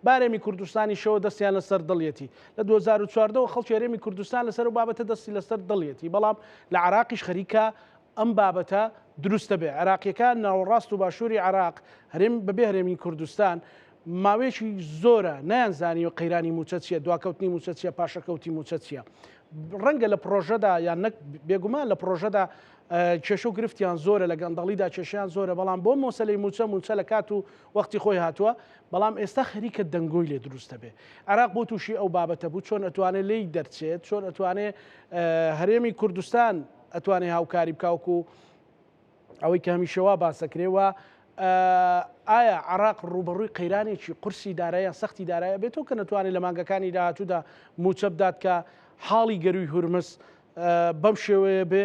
بارێمی کوردستانی شەوە دەستیان لەسەر دڵیەتی لە 2014 خەڵکی هەرێمی کوردستان لەسەر و بابەتە دەستی لەسەر دڵیەتی بەڵام لە عراقیش خەریکە ئەم بابەتە دروستە بێ عراقیەکان ناوەڕاست و باشووری عراق هەرێم بەبێ هەرێمی کوردستان ماوەیەکی زۆرە نەیانزانی و قەیرانی موچە چیە دواکەوتنی موچە چیە پاشەکەوتی موچە چیە ڕەنگە لە پرۆژەدا یان نەک بێگومان لە پرۆژەدا کێشە و گرفتیان زۆرە لە گەندەڵیدا کێشیان زۆرە بەڵام بۆ مۆسەلەی موچە لە کات و وەختی خۆی هاتووە بەڵام ئێستا خەریکە دەنگۆی لێ دروستە بێ عراق بۆ تووشی ئەو بابەتە بوو چۆن ئەتوانێت لی دەرچێت چۆن ئەتوانێت هەرێمی کوردستان ئەتوانێت هاوکاری بکاوکو ئەوەی کە هەمیشەوە باسەکرێەوە ئایا عراق ڕوبەڕووی قەیرانێکی قورسی دارایە سەختی دارایە بێتەوە کە نەتوانێت لە مانگەکانی داهاتوودا موچە بدات کە حاڵی گەروی هورمز بەم شێوەیە بێ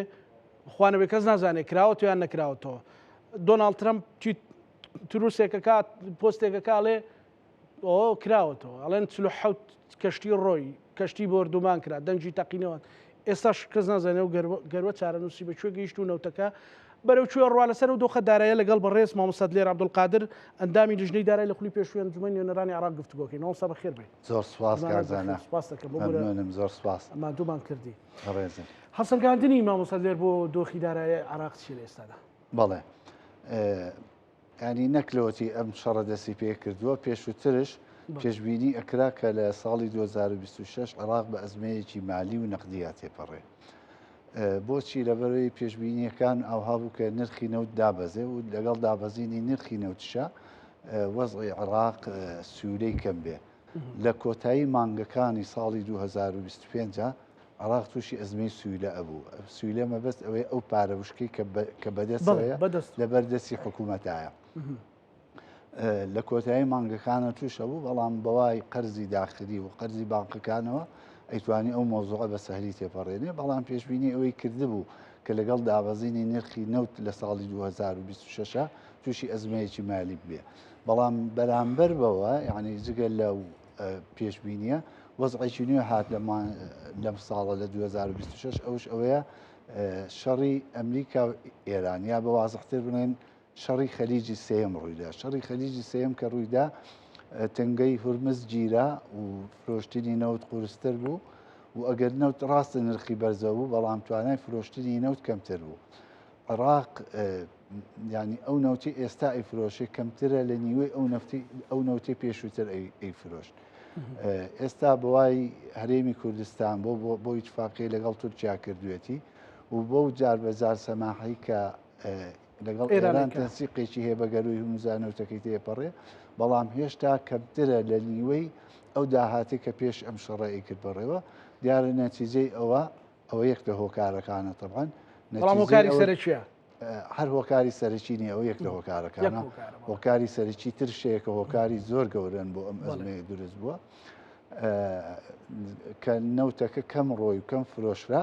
خوانەوێ کەس نازانێت کراوەتە یان نەکراوەتەوە دۆناڵد ترەمپ تروسێکە کات پۆستێکە کاڵێ ئەو کراوەتەوە ئەڵێن 47 کەشتی ڕۆی کەشتی بۆردومان کرا دەنجی تەقینەوە ئێستاش کەس نازانێت و گەروە چارەنووسی بە کوێ گەیشت و نەوتەکە بەرەو کوێ ڕوا لەسەر و دۆخە دارایە لەگەڵ بەڕێز مامۆستا لێر عەبدولقادر ئەندامی لیژنەی دارای لە خولی پێشووی ئەنجومەنی نوێنەرانی عراق گفتوگۆکەین ئەوسا بەخێر بێت زۆر سوپاس کارزانە سوپاس دەکەم مەمنونم زۆر سوپاس مادوومان کردی ڕێزم هەڵسەنگاندنی مامۆستا لێر بۆ دۆخی دارایی عراق چی لە ئێستادا بەڵێ ینی نەکلەوەتی ئەم شەڕە دەستی پێ کردووە پێشووترش پێشببینی ئەکرا کە لە ساڵی 2026 عراق بە ئەزمەیەکی مالی و نەقدیات تێپەڕێ بۆچی لەبەرەوەی پێشببینیەکان ئەوها بوو کە نرخی نەوت دابەزێ و لەگەڵ دابەزینی نرخی نەوتشە وەزعی عراق سوولەی کەم بێ لە کۆتایی مانگەکانی ساڵی 2025 عراق تووشی ئەزمەی سوولە ئەبوو سوولە مەبەست ئەوەیە ئەو پارەوشکەی کە بەدەستەوەیە لەبەردەستی حکوومەتایە لە کۆتایی مانگەکانە تووشە بوو بەڵام بەوای قەرزی داخلی و قەرزی بانقەکانەوە ئەیتوانی ئەو مۆزوعە بە سەهلی تێپەڕێنێ بەڵام پێشببینی ئەوەی کردبوو کە لەگەڵ دابەزینی نرخی نەوت لە ساڵی 2026 تووشی ئەزمەیەکی مالی بێ بەڵام بەرامبەر بەوە یعنی جگە لەو پێشببینیە وەزعێکی نوێ هات لەم ساڵە لە 2026 ئەوش ئەوەیە شەڕی ئەمریکا و ئێران یا بە وازەحتر بڵێن شەڕی خەلیجی سێم ڕوویدا شەڕی خەلیجی سێم کە ڕوویدا تنگەی هورمز گیرا و فرۆشتنی نەوت قورستر بوو و ئەگەر نەوت ڕاستە نرخی بەرزە بوو بەڵام توانای فرۆشتنی نەوت کەمتر بوو عراق ینی ئەو نەوتی ئێستا ئەیفرۆشی کەمترە لە نیوەی ئەو نەوتی پێشووتر ئەیفرۆشت ئێستا بەوای هەرێمی کوردستان بۆ ئیتفاقی لەگەڵ تورکیا کردوێتی و بۆ جار بەجار سەماحی کە لەگەڵ ئێران تەنسیقێکی هەیە بە گەروی هەمووزانەوتەکەی تێپەڕێ بەڵام هێشتا کەمترە لە نیوەی ئەو داهاتی کە پێش ئەم شەڕی کرد بەڕێوە دیارە نەتیجەی ئەوە یەک لە هۆکارەکانە تەبعاً بەڵام هۆکاری سەرچیە هەر هۆکاری سەرچینی ئەو یەک لە هۆکارەکانە هۆکاری سەرچی ترشەیە کە هۆکاری زۆر گەورن بۆ ئەم ئەزمەیە دروست بووە کە نەوتەکە کەم ڕۆی و کەم فرۆشرا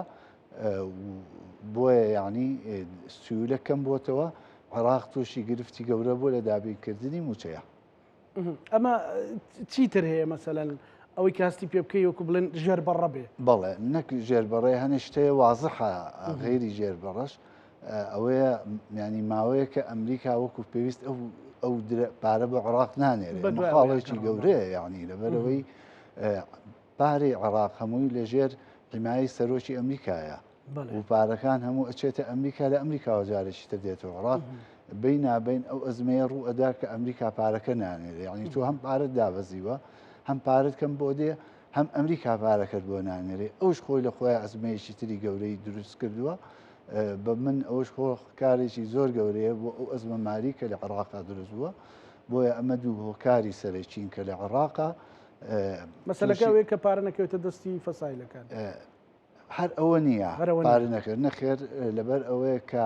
بۆیە یعنی سوولە کەم بۆتەوە عراق تووشی گرفتی گەورە بۆ لە دابینکردنی موچەیە ئەمە چیتر هەیە مەسەلەن ئەوەی کاستی پێ بکەی وەکو بڵێن ژێر بەڕە بێ بەڵێ نەک ژێر بەڕێ هەنێ شتەیە وازحە غێری ژێر بەڕەش ئەوەیە ینی ماوەیە کە ئەمریکا وەکو پێویست ئەو پارە بە عراق نانێرێت مخاڵێکی گەورەیە یعنی لەبەرەوەی پارەی عراق هەمووی لەژێر حیمایی سەرۆکی ئەمریکایە و پارەکان هەموو ئەچێتە ئەمریکا لە ئەمریکاوە جارێکی تر دێتەوە عراق بینابین ئەو ئەزمەیە ڕوو ئەدا کە ئەمریکا پارەکە نانێرێ یعنی تۆ هەم پارەت دابەزیوە هەم پارەت کەم بۆ دێ هەم ئەمریکا پارەکەت بۆ نانێرێ ئەوش خۆی لە خۆی ئەزمەیەکی تری گەورەی دروست کردووە بە من ئەوش خۆ کارێکی زۆر گەورەیە بۆ ئەو ئەزمە مالی کە لە عێراقا دروست بووە بۆیە ئەمە دوو هۆکاری سەرچین کە لە عێراقا مەسەلەکە ئەوەیە کە پارە نەکەوێتە دەستی فەسایلەکان هەر ئەوە نییە پارە نەکرد نەخێر لەبەر ئەوەیە کە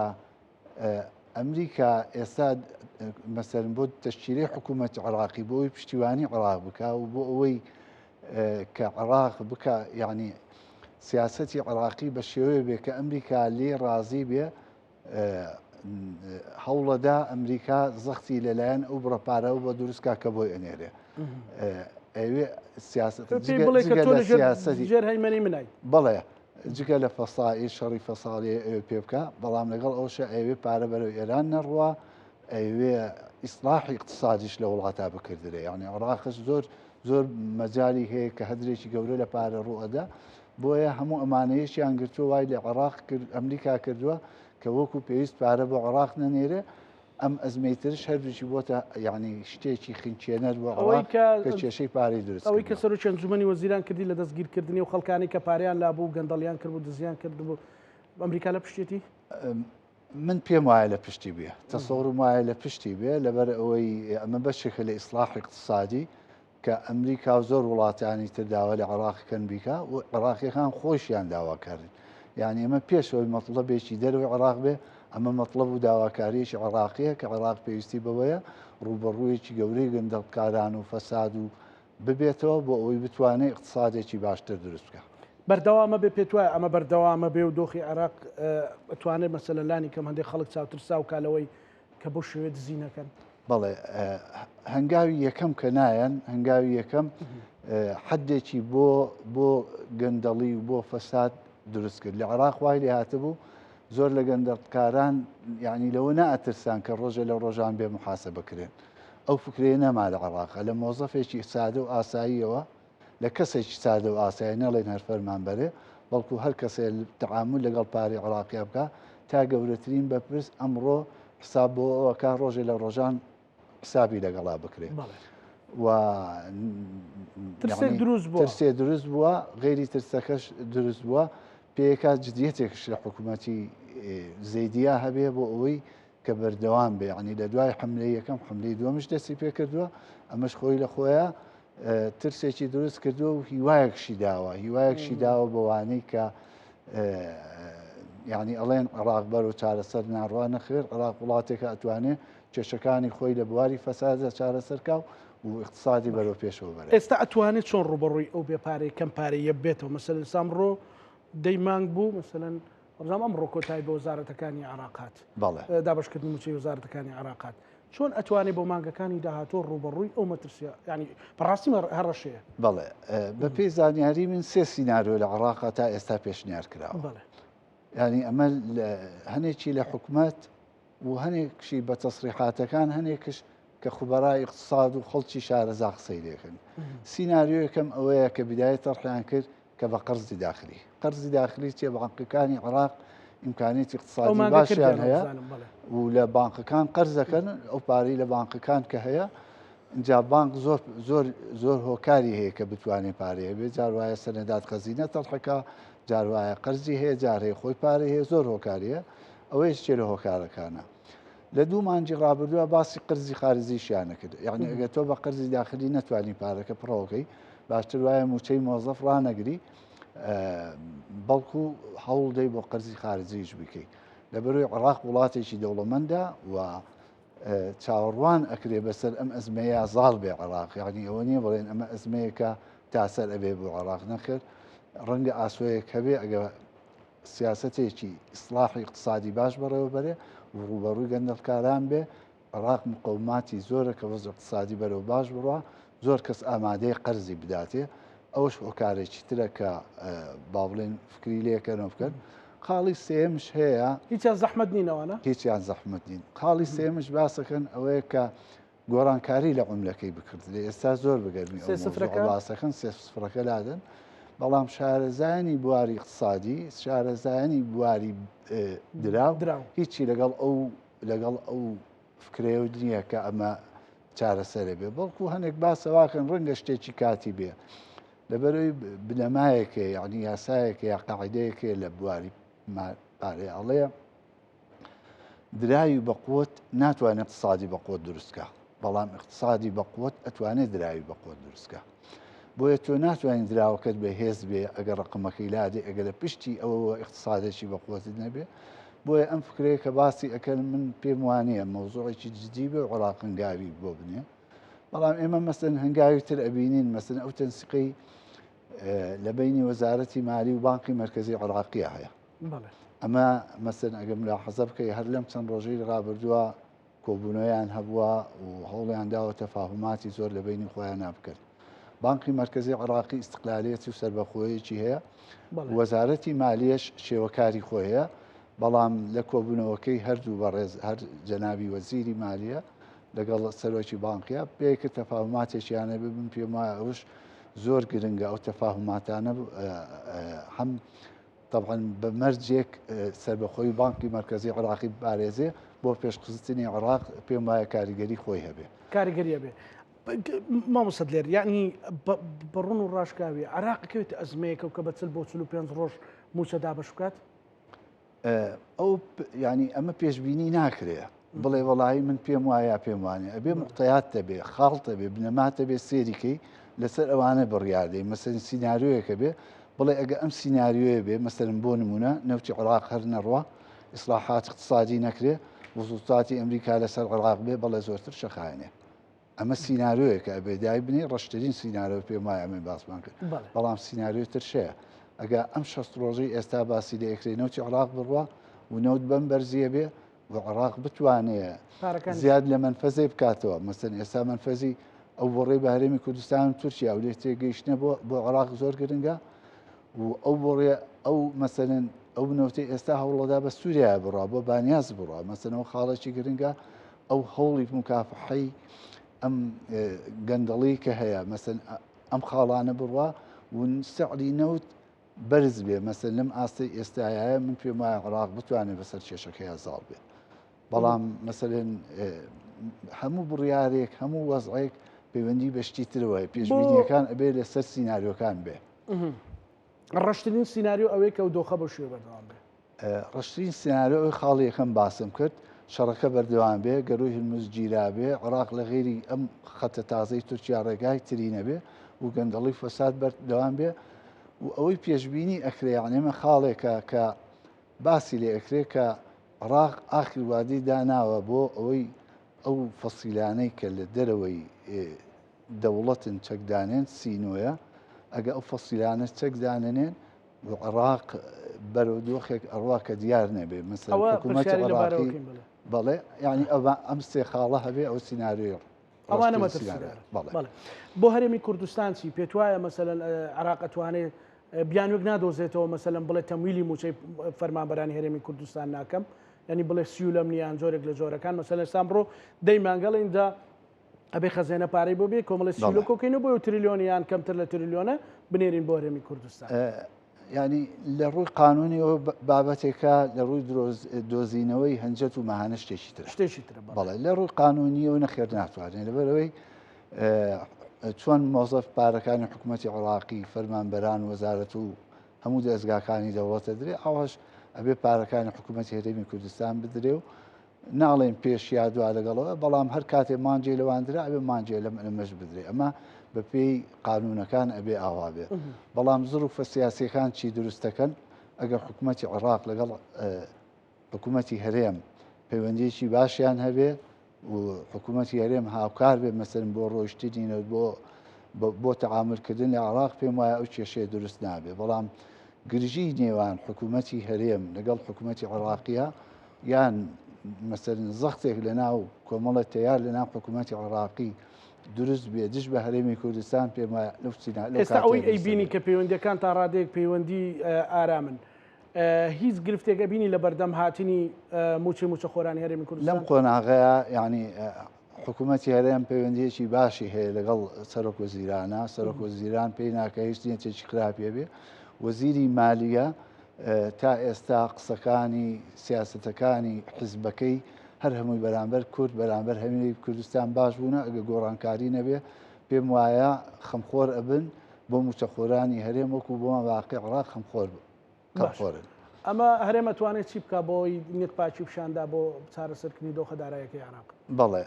ئەمریکا ئێستا مەسەرن بۆ تەشکیلی حکوومەت عراقی بۆ ئەوی پشتیوانی عراق بکە و بۆ ئەوەی کە عراق بکە یعنی سیاسەتی عراقی بە شێوەیە بێ کە ئەمریکا لێ ڕازی بێ هەوڵەدا ئەمریکا زەختی لەلایەن ئەو بڕەپارەوە بە دروستکە کە بۆی ئەنێرێ ئەوێ سیاسەتی ژێر هەیمەنی منای بەڵێ جگە لە فەسائی شەڕی فەساڵی ئەوێ پێ بکە بەڵام لەگەڵ ئەوشە ئەوێ پارە بەرەو ئێران نەڕوە ئەوێ ئیسلاحی اقتصادیش لە وڵاتە بکردرێ یعنی عراقش زۆر مەجای هەیە کە هەدرێکی گەورە لە پارە ڕوئەدا بۆیە هەموو ئەمانەیەشیان گرتووە وای لە عراق ئەمریکا کردووە کە وەکو پێویست پارە بۆ عراق نەنێرێ ئەم ئەزمەیترش هەردووشی بۆتە یعنی شتێکی خینچێنەر بۆ عراق کە کێشەی پارەی درست ئەوەی کە سەرۆکی ئەنجومەنی وەزیران کردی لە دەستگیرکردنی و خەڵکانی کە پاریان لابوو گەندەڵیان کرد و دزیان کرد بوو ئەمریکا لە پشتێتی من پێم وایە لە پشتی بێ تەسەوڕم وایە لە پشتی بێ لەبەر ئەوەی ئەمە بەشێکە لە ئیسلاحی اقتصادی کە ئەمریکا و زۆر وڵاتانی تر داوا لە عراقیکەن بیکە و عراقیەکان خۆشیان داواکردن یعنی ئەمە پێشەوەی مەطلبێکی دەروی عراق بێ ئەمە مەطلب و داواکاریەکی عراقیە کە عراق پێویستی بەوەیە ڕوبەڕوویەکی گەورەی گەندەڵکاران و فەساد و ببێتەوە بۆ ئەوەی بتوانێت اقتصادێکی باشتر دروست بکە بەردەوامە بێ پێت وایە ئەمە بەردەوامە بێ و دۆخی عراق ئەتوانێت مەسەلەن لانی کەم هەندێک خەڵک چاوترسا و کالەوەی کە بۆ شێوێ دزینەکەن بەڵێ هەنگاوی یەکەم کە نایەن هەنگاوی یەکەم حدێکی بۆ گەندەڵی و بۆ فەساد دروست کرد لە عراق وای لێ هاتبوو زۆر لە گەندەڵکاران یعنی لەوە نائەترسان کە ڕۆژە لە ڕۆژان بێ محاسە بکرێن ئەو فکرێ نەما لە عراقە لە مۆزەفێکی سادە و ئاساییەوە لە کەسێکی سادە و ئاسایی نەڵێن هەر فەرمانبەرێ بەڵکو هەر کەسێ تعامل لەگەڵ پارەی عراقیا بکە تا گەورەترین بەپرس ئەمڕۆ حساب بۆ ئەوەکە ڕۆژێ لە ڕۆژان حسابی لەگەڵا بکرێ و ترسێ دروست بووە غێری ترسەکەش دروست بووە پێیەکە جدیەتێکش لە حکوومەتی زەیدیا هەبێ بۆ ئەوەی کە بەردەوام بێ ینی لە دوای حملەی یەکەم حملەی دووەمش دەستی پێ کردووە ئەمەش خۆی لە خۆیە ترسێکی دروست کردووە و هیوایەکشی داوە بەوانەی کە یعنی ئەڵێن عراق بەر و چارەسەر ناڕوا نەخێر عراق وڵاتێکە ئەتوانێت کێشەکانی خۆی لە بواری فەسادە چارەسەرکاو و اقتصادی بەرەو پێشەوە بەرێ ئێستا ئەتوانێت چۆن ڕوبەڕووی ئەو بێپارەی کەم پارەیە بێتەوە مەسەلەن سامڕۆ دەی مانگ بوو مەسەلەن ڕزام ئەمڕۆ کۆتایی بە وەزارەتەکانی عراقات دابشکردنی موچەی وەزارەتەکانی عراقات چۆن ئەتوانێت بۆ مانگەکانی داهاتۆ ڕوبەڕووی ئەو مەترسیە ینی بەڕاستی هەڕەشەیە بەڵێ بە پێی زانیاری من سێ سیناریۆ لە عراقا تا ئێستا پێشنیار کراوە ینی ئەمە هەنێکی لە حکوومەت و هەنێکشی بە تەسریحاتەکان هەنێکش کە خوبەرای اقتصاد و خەڵکی شارەزا قسەی لێکن سیناریۆیەکەم ئەوەیە کە بدایە تەرحیان کرد کە بە قەرزی داخلی چێ بانقەکانی عراق ئیمکانێتی اقتصادی باشیان هەیە و لە بانقەکان قەرزەکەن ئەو پارەی لە بانقەکان کە هەیە اینجا بانک زۆر هۆکاری هەیە کە بتوانێت پارەیە بێت جار وایە سەنەدات خەزینە تەرحەکە جار وایە قەرزی هەیە جار هەیە خۆی پارەی هەیە زۆر هۆکاریە ئەوەیش چێ لە هۆکارەکانە لە دوو مانجی ڕابردووە باسی قەرزی خارجیشیانە کرد یعنی ئەگە تۆ بە قەرزی داخلی نەتوانی پارەکە پڕەوەکەی باشتر وایە موچەی مۆزەف ڕانەگری بەڵکو هەوڵ دەی بۆ قەرزی خارجیش بکەیت لەبەروی عراق وڵاتێکی دەوڵەمەندە و چاوەڕوان ئەکرێ بەسەر ئەم ئەزمەیە زاڵ بێ عراق یعنی ئەوە نییە بڵێن ئەمە ئەزمەیەکە تاسەر ئەبێ بۆ عراق نەخێت ڕەنگە ئاسۆیەک هەبێ ئەگە سیاسەتێکی ئیسلاحی اقتصادی باش بەڕێوە بەرێ و ڕوبەڕووی گەندەڵکاران بێ عراق مقەوماتی زۆرە کە وەزع اقتصادی بەرەو باش بڕوە زۆر کەس ئامادەی قەرزی بداتێ ئەوەش هۆکارێکی ترە کە با بڵێن فکری لێکەنەوە بکەن خاڵی سێمش هەیە هیچیان زەحمەت نینەوەە هیچیان زەحمەت نین خاڵی سێمش باسەکەن ئەوەیە کە گۆڕانکاری لە عوملەکەی بکرد لە ئێستا زۆر بگەرمی باسەکەن سێ سفرەکە لادن بەڵام شارەزایانی بواری اقتصادی شارەزایانی بواری دراو هیچی لەگەڵ ئەو فکرێو نییە کە ئەمە چارەسەرێ بێ بەڵکو هەنێک باسەواکەن ڕەنگە شتێکی کاتی بێ لەبەرەوەی بنەمایەکێ یعنی یاسایەکە یا قاعیدەیەکێ لە بواری پارێ ئەڵەیە دراوی بەقوت ناتوانێت اقتصادی بەقوت دروستکە بەڵام اقتصادی بەقوت ئەتوانێت دراوی بەقوت دروستکە بۆیە تۆ ناتوانین دراوەکەت بە هێز بێ ئەگەر ڕقمەکەی لادێ ئەگەر لە پشتی ئەوە اقتصادێکی بەقوتت نەبێ بۆیە ئەم فکرەیە کە باسی ئەەکەن من پێم وانەیە مەوزوعێکی جدی بێ عراق هەنگاوی بۆ بنێ بەڵام ئێمە مەسەن هەنگاوی تر ئەبینین مەسن ئەو تەنسیقی لە بینی وەزارەتی مالی و بانقی مرکزی عراقیە هەیە ئەمە مەسن ئەگەم لا حەزە بکەی هەر لەم چەند ڕۆژەی ڕابردووە کۆبوونەوەیان هەبووە و هەوڵیان داوە تەفاهماتی زۆر لە بینی خۆیان نابکرد بانقی مرکزی عراقی استقلالیەتی و سەربەخۆیەکی هەیە وەزارەتی مالیەش شێوەکاری خۆی هەیە بەڵام لە کۆبوونەوەکەی هەردوو بەڕێز هەر جەنابی وەزیری مالیە لەگەڵ سەرۆکی بانکیا پێکە تەفاهماتێکیانە ببن پێم وایە ئەوش زۆر گرنگە ئەو تەفاهماتانە هەم طبعا بەمەرجێک سربەخۆی بانکی مرکزی عراقی بارێزێ بۆ پێشقزتنی عراق پێم وایە کاریگەری خۆی هەبێ کاریگەریە بێ مامۆستا لێر یعنی بەڕون و ڕاشکاوی عراقەکەوێت ئەزمەیەکە و کە بە چل بۆ 45 ڕۆژ موچەدا بەشکات ئەو ینی ئەمە پێشببینی ناکرێ بڵێ وەڵایی من پێم وایە پێم وانێ ئەبێ مقتەیات دەبێ خاڵتە بێ بنەماتە بێ سێریکەی لەسەر ئەوانە بڕیاردەی مەسەن سینناریۆیەکە بێ بڵێ ئەگە ئەم سینناریۆیە بێ مەسەرم بۆ نمونە نەوتی عراق هەر نەڕوە ئیسلاحات اقتصادی نەکرێ وزوستاتی ئەمریکا لەسەر عراق بێ بەڵێ زۆرتر شەخایەنێ ئەمە سینناریۆیەکە ئەبێ دای بنێ ڕەشترین سینناریۆ پێم وایە ئەمە باسمان کرد بەڵام سینناریۆ ترشەیە ئەگە ئەم 6 ڕۆژەی ئێستا باسی لە ئەکرێ نەوتی عراق بڕوە و نەوت بەم بەرزیە بێ و عراق بتوانێت زیاد لە منفەزەی بکاتەوە مەسەن ئێستا منفەزی ئەو بۆڕێ بە هەرێمی کوردستان و تورکیا و لێ تێگەیشتنە بۆ عراق زۆر گرنگە و ئەو بۆڕێ ئەو مەسەرن ئەو نەوتی ئێستا هەوڵەدا بە سووریا بڕوا بۆ بانیاز بڕوا مەسەنەوە خاڵێکی گرنگە ئەو هەوڵی مکافحەی ئەم گەندەڵی کە هەیە مەسەن ئەم خاڵانە بڕوا و سەعلی نەوت بەرز بێ مەسەن لەم ئاستی ئێستایە من پێم وایە عراق بتوانێت بەسەر کێشەکەی زاڵ بێ بەڵام مەسەرێن هەموو بڕیارێک هەموو وەزعێک پەیوەندی بەشتی ترەوەی پێشبینیەکان ئەبێ لەسەر سینناریۆکان بێ ڕشترین سینناریۆ ئەوەی کە و دۆخە بە شوێ بەردەوام بێ ڕشترین سینناریۆ ئەوی خاڵی یەکەم باسم کرد شەڕەکە بەردەوام بێ گەڕووی هرمز گیرا بێ عراق لە غێری ئەم خەتە تازەی تورکیا ڕێگای ترینە بێ و گەندەڵی فەساد بەردەوام بێ و ئەوەی پێشببینی ئەکرێ یعنێمە خاڵێکە کە باسی لێ ئەکرێ کە عراق ئاخری وادی داناوە بۆ ئەوەی ئەو فەسیلانەی کە لە دەرەوەی دەوڵەتن چەکدانێن سینۆیە ئەگە ئەو فەسیلانە چەکدانێن و عراق بەرەودۆخێک ئەڕوا کە دیار نەبێ مەسەڵ حکوومەتی عراقی بەڵێ ینی ئەم سێ خاڵە هەبێ ئەو سینناریۆ ئەوانە بۆ هەرێمی کوردستان چی پێت وایە مەسەلەن عراق ئەتوانێت بیانوێک نادۆزێتەوە مەسەلەن بڵێ تەمویلی موچەی فەرمانبەرانی هەرێمی کوردستان ناکەم ینی بڵێ سیولەم نیان جۆرێک لە جۆرەکان مەسەلەن سام بڕۆ دەی مانگەڵیندا ئەبێ خەزێنە پارەی بۆ بێ کۆمەڵە سیلۆکۆکەینە بۆ تریلیۆنیان کەمتر لە تریلیۆنە بنێرین بۆ هەرێمی کوردستان ینی لە ڕووی قانونیەوە بابەتێکە لە ڕووی دۆزینەوەی هەنجەت و ماهانە شتێکی تر بەڵێ لە ڕووی قانونیەوە نەخێر ناتوانێت لەبەرەوەی چۆن مۆزەف پارەکانی حکوومەتی عراقی فەرمانبەران وەزارەت و هەموو دەستگاکانی دەوڵەتە درێ ئەوەش ئەبێ پارەکانی حکوومەتی هەرێمی کوردستان بدرێ و ناڵێن پێش یا دوا لەگەڵەوە بەڵام هەر کاتێ مانجێ لەواندرا ئەبێ مانجێ لەمەش بدرێ ئەمە بە پێی قانونەکان ئەبێ ئاوا بێ بەڵام زروفە سیاسیەکان چی دروستەکەن ئەگەر حکوومەتی عراق لەگەڵ حکوومەتی هەرێم پەیوەندیەکی باشیان هەبێ و حکوومەتی هەرێم هاوکار بێ مەسەرن بۆ ڕۆیشتنینە بۆ تەعاملکردن لە عراق پێم وایە ئەو کێشەیە دروست نابێ بەڵام گرژی نێوان حکوومەتی هەرێم لەگەڵ حکوومەتی عراقیە یان مەسەرن زەختێک لە ناو کۆمەڵە تیار لە ناو حکوومەتی عراقی دروست بێ دش بە هەرێمی کوردستان پێم وایە ئێستا ئەوەی ئەیبینی کە پەیوەندیەکان تا ڕادەیەک پەیوەندی ئارامن هیچ گرفتێکە بینی لە بەردەم هاتنی موچە خۆرانی هەرێمی کوردستان لەم قۆناغەیە ینی حکوومەتی هەرێم پەیوەندیەکی باشی هەیە لەگەڵ سەرۆک وەزیرانە سەرۆک وەزیران پێی ناکە هیچ نیەتێکی خراپێ بێ وەزیری مالیە تا ئێستا قسەکانی سیاسەتەکانی حزبەکەی هەر هەمووی بەرامبەر کورد بەرامبەر هەمووی کوردستان باش بوونە ئەگە گۆڕانکاری نەبێ پێم وایە خەمخۆر ئەبن بۆ موچەخۆرانی هەرێم وەکو بۆ واقع عراق خەمخۆرن ئەمە هەرێمە توانێت چی بکە بۆی نێت پاچی پیشاندا بۆ چارەسەرکردنی دۆخەدارایەکەی عراق بەڵێ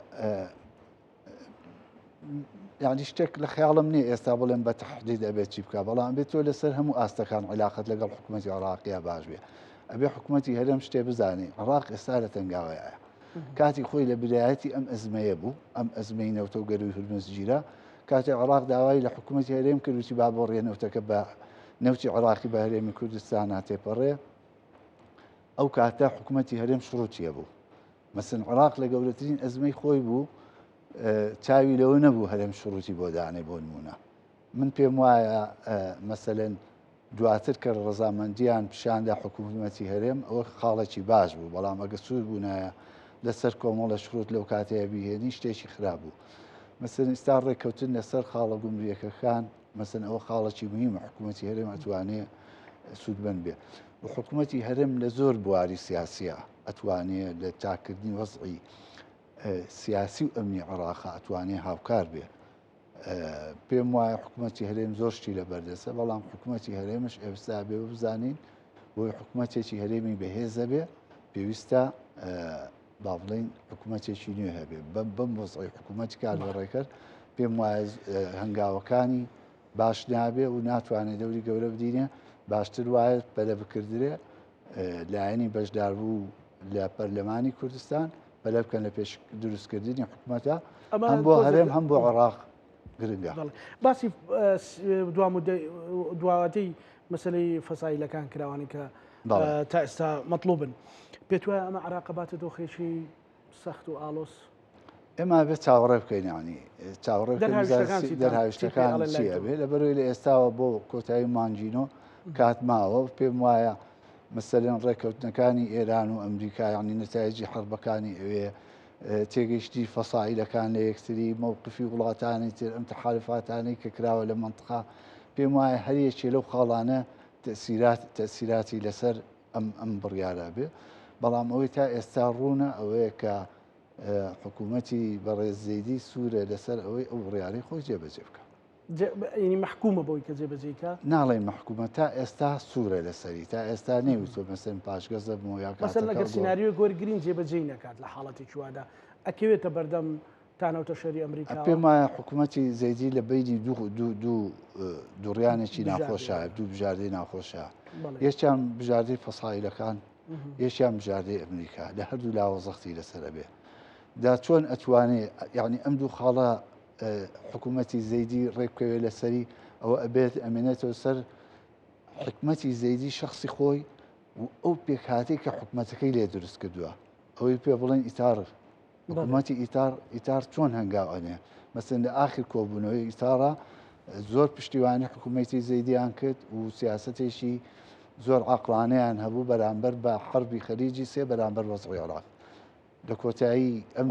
یعنی شتێک لە خیاڵم نییە ئێستا بڵێن بە تەحدید ئەبێت چی بکە بەڵام بێت تۆ لەسەر هەموو ئاستەکان علاقەت لەگەڵ حکوومەتی عراقیە باش بێ ئەبێ حکوومەتی هەرێم شتێ بزانێ عراق ئێستا لە تەنگاوەیە کاتی خۆی لە برایەتی ئەم ئەزمەیە بوو ئەم ئەزمەی نەوتە و گەروی هورمزگیرە کاتی عراق داوای لە حکوومەتی هەرێم کردوتی با بۆ ڕێنەوتەکە بە نەوتی عراقی بە هەرێمی کوردستان هاتێپەڕێ ئەو کاتە حکوومەتی هەرێم شڕوتیە بوو مەسن عراق لە گەورەترین ئەزمەی خۆی بوو چاوی لەوە نەبوو هەرێم شڕوتی بۆ دانێ بۆ نمونە من پێم وایە مەسەلەن دواتر کە ڕەزامەندیان پیشاندا حکوومەتی هەرێم ئەوە خاڵێکی باش بوو بەڵام ئەگە سوود بوونایە لەسەر کۆمەڵە شروط لەو کاتەیە بیهێنی شتێکی خراپ بوو. مەسەن ئێستا ڕێککەوتن لەسەر خاڵە گومریەکەکان مەسەن ئەوە خاڵێکی مهمە حکوومەتی هەرێم ئەتوانێت سوودمەند بێ و حکوومەتی هەرێم لە زۆر بواری سیاسیە ئەتوانێت لە تاکردنی وەزعی سیاسی و ئەمنی عێراقا ئەتوانێت هاوکار بێ. پێم وایە حکوومەتی هەرێم زۆر شتی لە بەردەسە بەڵام حکوومەتی هەرێمش ئێستا بێ بزانین بۆی حکوومەتێکی هەرێمی بەهێزە بێ پێویستە با بڵین حکوومەتێکی نوێ هەبێ بەم وەزعی حکوومەتی کاربڕێکرد پێم وایە هەنگاوەکانی باش نابێ و ناتوانێت دەوری گەورە بدینێ باشتر وایە بەلە بکردرێ لایەنی بەشداربوو لە پەرلەمانی کوردستان بەلە بکەن لە پێش دروستکردنی حکوومەتە هەم بۆ هەرێم هەم بۆ عێراق گرنگە. باسی دواوەتەی مەسلەی فەسایلەکان کراوانی کە تا ئێستا مەطلوبن پێت وایە ئەمە عێراق باتە دۆخێکی سەخت و ئاڵۆس؟ ئێمە بێت چاوەڕێ بکەینانی چاوەڕێ دەرهاویشتەکان چیە بێ لە بەرەوەی لە ئێستاوە بۆ کۆتایی مانجینۆ کات ماوە پێم وایە مەسەلەن ڕێککەوتنەکانی ئێران و ئەمریکا یانی نەتایجی حربەکانی ئەوێ تێگەیشتی فەسائیلەکان لە یەکتری مووقفی وڵاتانی تر ئەم تەحالفاتانەی کە کراوە لە منطقە پێم وایە هەریەکێ لەو خاڵانە تەسیراتی لەسەر ئەم بڕیارە بێ بەڵام ئەوەی تا ئێستا ڕوونە ئەوەیە کە حکوومەتی بەڕێز زەیدی سوورە لەسەر ئەوەی ئەو بڕیارەی خۆی جێبەجێ بکە. ینی محکومە بۆی کە جێبەجێکە ناڵێن محکومە تا ئێستا سوورە لەسەری تا ئێستا نێویستۆ مەسەن پاشگەزە مەسەن لەگەر سیناریۆ گۆرگرین جێبەجێ نەکات لە حاڵەتێکی وادا ئەکەوێتە بەردەم تانەوتە شەری ئەمریکا. پێم وایە حکوومەتی زەیدی لە بینی دووڕیانێکی ناخۆشە دوو بژاردەی ناخۆشە یەکیان بژاردەی فەسائیلەکان یەکیان بژاردەی ئەمریکا لە هەردوو لاوەزەختی لەسەرە بێ دا چۆن ئەتوانێت یعنی ئەم دوو خاڵە حکوومەتی زەیدی ڕێبکەوێت لەسەری ئەوە ئەبێت ئەمێنێتەوە سەر حکوومەتی زەیدی شخصی خۆی و ئەو پێکهاتەی کە حکوومەتەکەی لێ دروست کردووە ئەوەی پێ بڵێن ئیتار حکوومەتی ئیتار چۆن هەنگاوانێ مەسەن لە ئاخر کۆبوونەوەی ئیتارە زۆر پشتیوانی حکوومەتی زەیدیان کرد و سیاسەتێکی زۆر عاقلانەیان هەبوو بەرامبەر بە حەربی خەلیجی سێ بەرامبەر وەزعی عێراق لە کۆتایی ئەم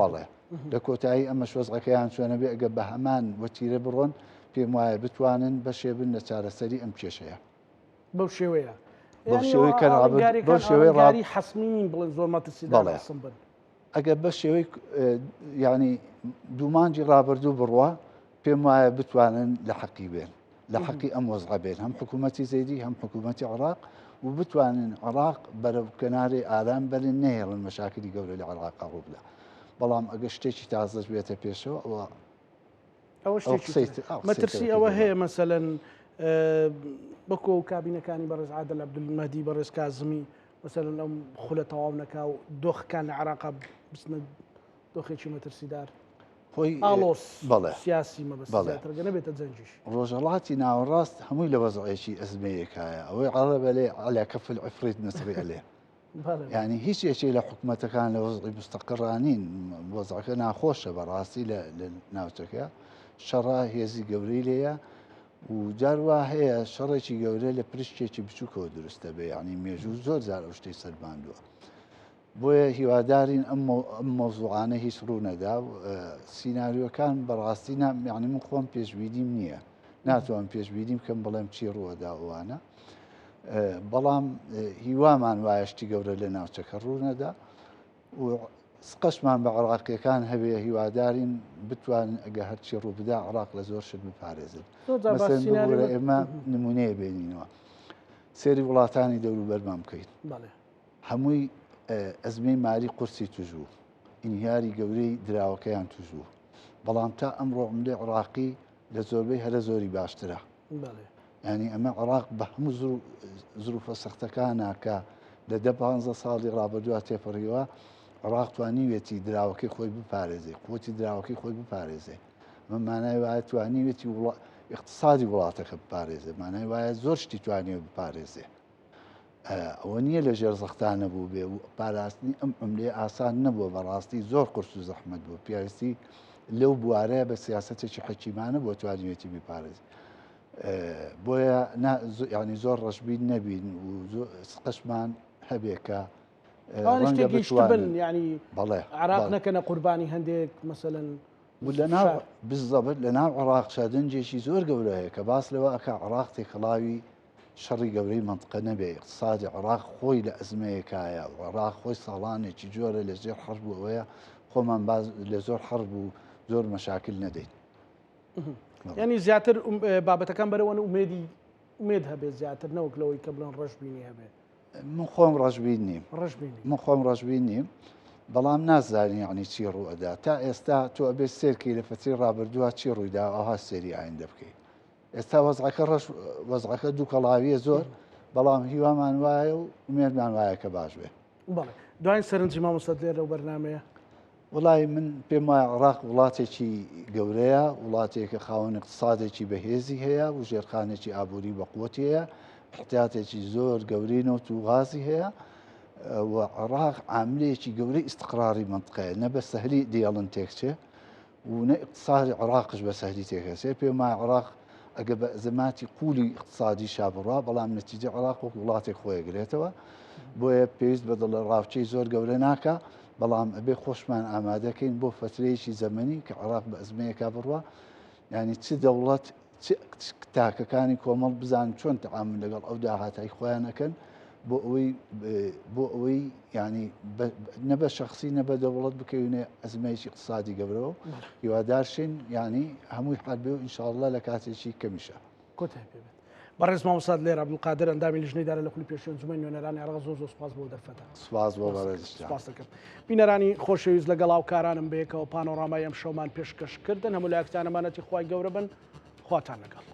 بەڵێ لە کۆتایی ئەمە شۆزەکەیان چۆنە بێ ئەگە بە هەمان وەتیرە بڕۆن پێم وایە بتوانن بەشێ بن لە چارەسەری ئەم کێشەیە بەو شێوەیە بۆ شێوەی ڕاری حەسمین بڵێن زۆر مەترسیداڵێسم بن ئەگەر بە شێوەی ینی دوومانجی ڕابردوو بڕوە پێم وایە بتوانن لە حەقی بێن لە حەقی ئەم وەزع بێن هەم حکوومەتی زەیدی هەم حکوومەتی عێراق و بتوانن عێراق بەرەو کەنارێ ئارام بەرن نەهێڵن مەشاکلی گەورە لە عێراقا ڕوو بدە بەڵام ئەگە شتێکی تازەش بێتە پێشەوە ئەوە مەترسی ئەوە هەیە مەسەلەن بەکۆ و کابینەکانی بەڕێز عادل عەبدولمەهدی بەڕێز کازمی مەسەلەن ئەم خولە تەواو نەکا و دۆخەکان لە عێراقا بچنە دۆخێکی مەترسیدار ئاڵۆس سیاسی مەبەستەگە نەبێتە جەنجیش ڕۆژهەڵاتی ناوەڕاست هەمووی لە وەزعێکی ئەزمەیەکایە ئەوەی عەرەبە لێ عەلە کەفل عفریت نسبی ئەلێ یعنی هیچ یەکێ لە حکوومەتەکان لە وەزعی مستەقڕانین وەزعەکە ناخۆشە بەڕاستی لە ناوچەکە شەڕە هێزی گەورەی لێیە و جاروا هەیە شەڕێکی گەورە لە پرشتێکی بچووکەوە دروستە بێ ینی مێژوو زۆر جار ئەو شتەی سەرماندووە بۆیە هیوادارین ئەم مەوزوعانە هیچ ڕوونەدا و سیناریۆکان بەڕاستی یعنی من خۆم پێشبینیم نییە ناتوانم پێشبینیم بکەم بڵێم چی ڕووەدا ئەوانە بەڵام هیوامان وایەشتی گەورە لە ناوچەکە ڕوونەدا و سقەشمان بە عێراقیەکان هەبێ هیوادارین بتوانین ئەگە هەرچی ڕوو بدا عێراق لە زۆر شت بپارێزن مەسەن ئێمە نمونەیە بینینەوە سێری وڵاتانی دەوروبەرمان بکەین هەمووی ئەزمەی ماری قورسی توژوو ئینهیاری گەورەی دراوەکەیان توژوو بەڵام تا ئەمڕۆ عمدەی عێراقی لە زۆربەی هەرە زۆری باشترە ینی ئەمە عێراق بە هەموو زروفە سەختەکانە کە لە 10-15 ساڵی ڕابردووە تێپەڕیوە عێراق توانیوێتی دراوەکەی خۆی بپارێزێ قوتی دراوەکەی خۆی بپارێزێ ئەمە مانای وایە توانیوێتی اقتصادی وڵاتەکە بپارێزێ مانای وایە زۆر شتی توانێت بپارێزێ ئەوە نییە لە ژێر زەختانە بوو بێ و پاراستنی ئەم ئەملێ ئاسان نەبووە بەڕاستی زۆر قورس و زەحمەت بوو پیاویستی لەو بوارەیە بە سیاسەتێکی حەکیمانە بۆ توانیوێتی بپارێزێ بۆیە ینی زۆر ڕەشبین نەبین و سقەشمان هەبێ کە ئەوانش تێگەیشت بن ینی بەڵێ عراق نەکەنە قوربانی هەندێک مەسەلەن بالضبط لە ناو عراق شادنجێکی زۆر گەورە هەیە کە باس لەوە ئەکا عراق تێکەڵاوی شەڕی گەورەی منطقە نەبێ اقتصادی عراق خۆی لە ئەزمەیەکایە عراق خۆی ساڵانێکی جۆرە لە ژێر حەرب بوو ئەوەیە خۆمان باز لە زۆر حەرب و زۆر مەشاکل نەدەین ینی زیاتر بابەتەکان بەرەوەن ئومێد هەبێت زیاتر نەوەک لەوەی کە بڵێن ڕەشبینی هەبێت من خۆم ڕەشبین نیم من خۆم ڕەشبین نیم بەڵام نازانانی یعنی چی ڕوئەدا تا ئێستا تۆ ئەبێ سێرکی لە فتری ڕابردووە چی ڕوویدا ئەوها سێری ئایندە بکەیت ئێستا وەزعەکە دوو کەڵاویە زۆر بەڵام هیوامان وایە و ومێدمان وایە کە باش بێ بەڵێ دوایین سەرنجی مامۆستا لێرە و بەرنامەیە وڵی من پێم وایە عراق وڵاتێکی گەورەیە وڵاتێکە خاوەن اقتصادێکی بەهێزی هەیە و ژێرخانێکی ئابووری بەقوتی هەیە احتیاتێکی زۆر گەورینەوە و غازی هەیە و عراق عاملەیەکی گەورەی استقراری منطقەیە نە بە سەهلی دیێڵن تێکچێ و نە اقتصادی عراقش بە سەهلی تێکەسێ پێم وایە عراق ئەگە بە زەماتی قولی اقتصادی شابڕوا بەڵام نەتیجە عراق وەک وڵاتێک خۆیەگرێتەوە بۆیە پێویست بە دڵ ڕاوچەی زۆر گەورە ناکە بەڵام ئەبێ خۆشمان ئامادەکەین بۆ فترەیەکی زەمەنی کە عراق بە ئەزمەیەکا بڕوە ینی چ دەوڵەت تاکەکانی کۆمەڵ بزانن چۆن تەعامل لەگەڵ ئەو داهاتای خۆیان ئەەکەن بۆ ئەوەی ینی نە بە شخصی نە بە دەوڵەت بکەوێنێ ئەزمەیەکی اقتصادی گەورەوە هیوادارشین ینی هەمووی حالبێ و ئینشاءالله لە کاتێکی کەمیشە کۆتای پێبێت بەڕێز مامۆستا لێرە عەبدولقادر ئەندامی لیژنەیدارە لە خولی پێشێن زمانی نوێنەرانی عێراق زۆر سوپاس بۆ دەرفەتە سوپاس بۆ سوپاس دەکەم بینەرانی خۆشەویست لەگەڵ هاوکارانم بەیەکەوە پانۆڕامای ئەم شەومان پێشکەشکردن هەموو لایەکتانەمانەتی خوای گەورە بن خواتان لەگەڵ